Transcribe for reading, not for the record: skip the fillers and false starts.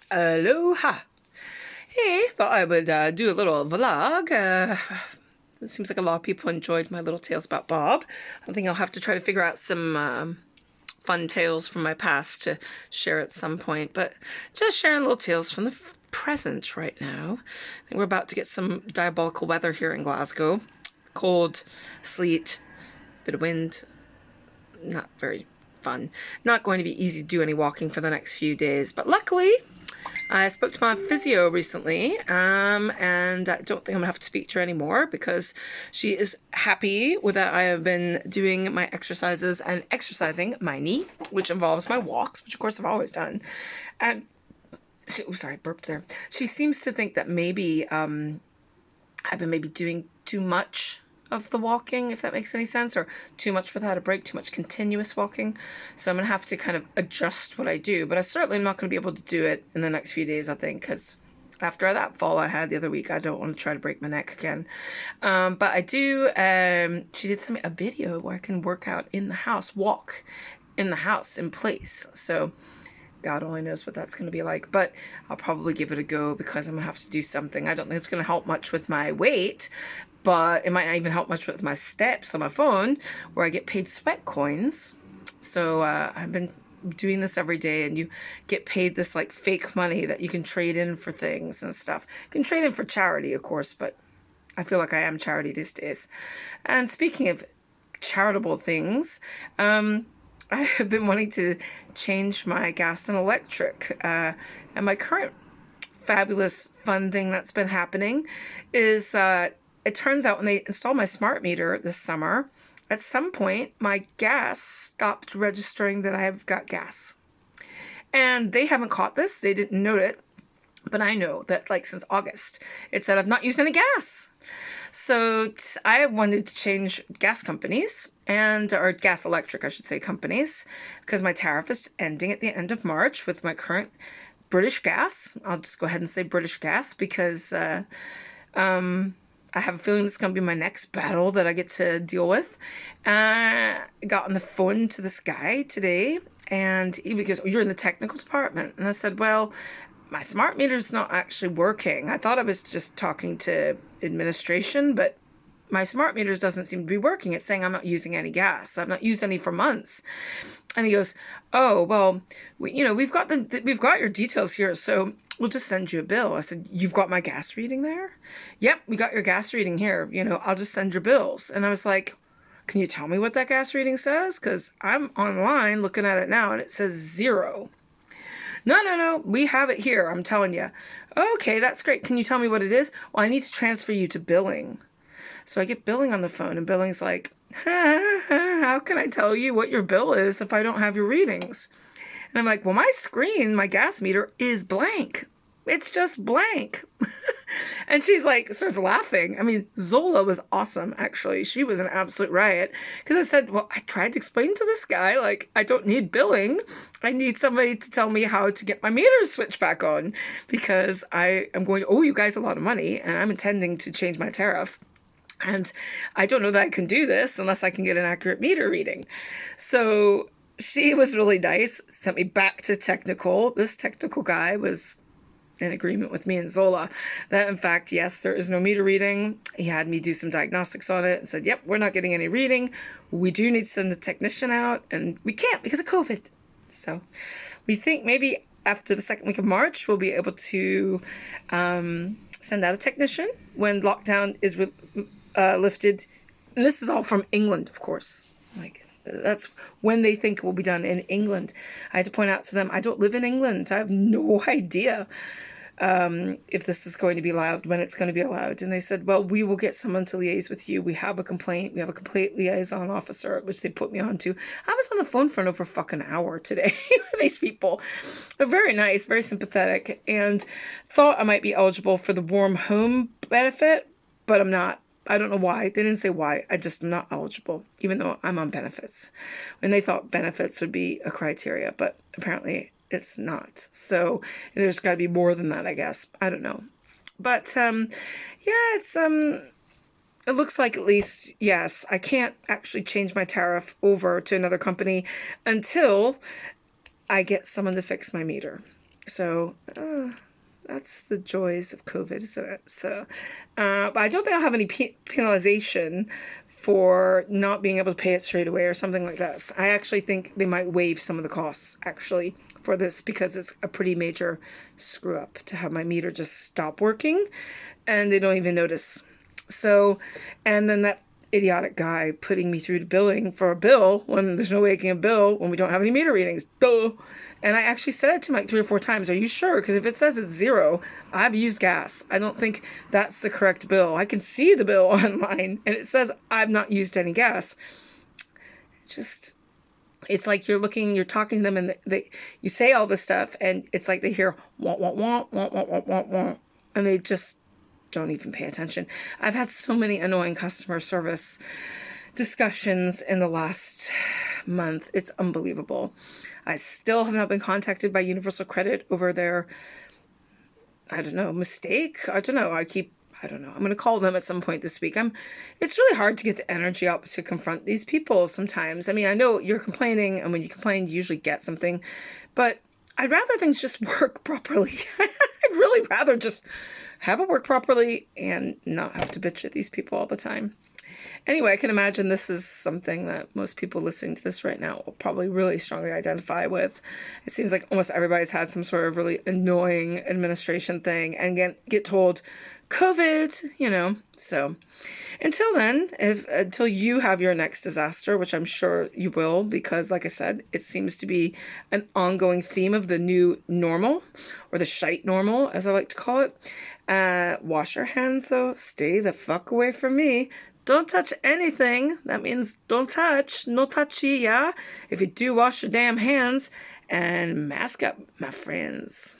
Aloha. Hey, thought I would do a little vlog. It seems like a lot of people enjoyed my little tales about Bob. I think I'll have to try to figure out some fun tales from my past to share at some point, but just sharing little tales from the present right now. I think we're about to get some diabolical weather here in Glasgow. Cold, sleet, bit of wind, not very fun. Not going to be easy to do any walking for the next few days, but luckily I spoke to my physio recently, and I don't think I'm gonna have to speak to her anymore because she is happy with that I have been doing my exercises and exercising my knee, which involves my walks, which of course I've always done. And sorry, burped there. She seems to think that maybe I've been maybe doing too much of the walking, if that makes any sense, or too much without a break, too much continuous walking. So I'm going to have to kind of adjust what I do, but I certainly am not going to be able to do it in the next few days, I think, because after that fall I had the other week, I don't want to try to break my neck again. But I do, she did send me a video where I can work out in the house, walk in the house in place. So God only knows what that's going to be like, but I'll probably give it a go because I'm going to have to do something. I don't think it's going to help much with my weight, but it might not even help much with my steps on my phone where I get paid sweat coins. So I've been doing this every day, and you get paid this like fake money that you can trade in for things and stuff. You can trade in for charity, of course, but I feel like I am charity these days. And speaking of charitable things, I have been wanting to change my gas and electric. And my current fabulous fun thing that's been happening is that it turns out when they installed my smart meter this summer, at some point my gas stopped registering that I've got gas. And they haven't caught this. They didn't note it. But I know that like since August, it said I've not used any gas. So I wanted to change gas companies or gas electric, I should say, companies, because my tariff is ending at the end of March with my current British Gas. I'll just go ahead and say British Gas because I have a feeling this is going to be my next battle that I get to deal with. I got on the phone to this guy today, and he goes, "Oh, you're in the technical department." And I said, "Well, my smart meter's not actually working. I thought I was just talking to administration, but my smart meters doesn't seem to be working. It's saying I'm not using any gas. I've not used any for months." And he goes, "Oh, well, we've got we've got your details here, so we'll just send you a bill." I said, "You've got my gas reading there?" "Yep, we got your gas reading here. I'll just send your bills." And I was like, "Can you tell me what that gas reading says? Because I'm online looking at it now and it says 0. "No, no, no, we have it here, I'm telling you." "Okay, that's great. Can you tell me what it is?" "Well, I need to transfer you to billing." So I get billing on the phone, and billing's like, "How can I tell you what your bill is if I don't have your readings?" And I'm like, "Well, my screen, my gas meter is blank. It's just blank." And she's like, starts laughing. I mean, Zola was awesome, actually. She was an absolute riot. Because I said, "Well, I tried to explain to this guy, like, I don't need billing. I need somebody to tell me how to get my meter switched back on. Because I am going to owe you guys a lot of money, and I'm intending to change my tariff. And I don't know that I can do this unless I can get an accurate meter reading." So she was really nice, sent me back to technical. This technical guy was in agreement with me and Zola that, in fact, yes, there is no meter reading. He had me do some diagnostics on it and said, "Yep, we're not getting any reading. We do need to send the technician out, and we can't because of COVID." So we think maybe after the second week of March, we'll be able to send out a technician when lockdown is lifted. And this is all from England, of course. Like, that's when they think it will be done in England. I had to point out to them, I don't live in England. I have no idea if this is going to be allowed, when it's going to be allowed. And they said, "Well, we will get someone to liaise with you. We have a complaint. We have a complaint liaison officer," which they put me on to. I was on the phone for over fucking hour today with these people. They're very nice, very sympathetic, and thought I might be eligible for the warm home benefit, but I'm not. I don't know why. They didn't say why. I just am not eligible, even though I'm on benefits. And they thought benefits would be a criteria, but apparently it's not. So there's got to be more than that, I guess. I don't know. But yeah, it looks like, at least, yes, I can't actually change my tariff over to another company until I get someone to fix my meter. So that's the joys of COVID. But I don't think I'll have any penalization for not being able to pay it straight away or something like this. I actually think they might waive some of the costs actually for this because it's a pretty major screw up to have my meter just stop working and they don't even notice. So, and then that idiotic guy putting me through to billing for a bill when there's no way getting a bill when we don't have any meter readings. Duh. And I actually said it to him like 3 or 4 times. Are you sure? Because if it says it's 0, I've used gas. I don't think that's the correct bill. I can see the bill online and it says I've not used any gas. It's like you're talking to them and you say all this stuff and it's like they hear want, want, want, want, want, want, want, want, and they just don't even pay attention. I've had so many annoying customer service discussions in the last month. It's unbelievable. I still have not been contacted by Universal Credit over their, I don't know, mistake. I don't know. I'm going to call them at some point this week. It's really hard to get the energy up to confront these people sometimes. I mean, I know you're complaining, and when you complain, you usually get something, but I'd rather things just work properly. I'd really rather just have it work properly and not have to bitch at these people all the time. Anyway, I can imagine this is something that most people listening to this right now will probably really strongly identify with. It seems like almost everybody's had some sort of really annoying administration thing and get told COVID, So until then, until you have your next disaster, which I'm sure you will, because like I said, it seems to be an ongoing theme of the new normal, or the shite normal, as I like to call it. Wash your hands, though. Stay the fuck away from me. Don't touch anything. That means don't touch. No touchy, yeah? If you do, wash your damn hands and mask up, my friends.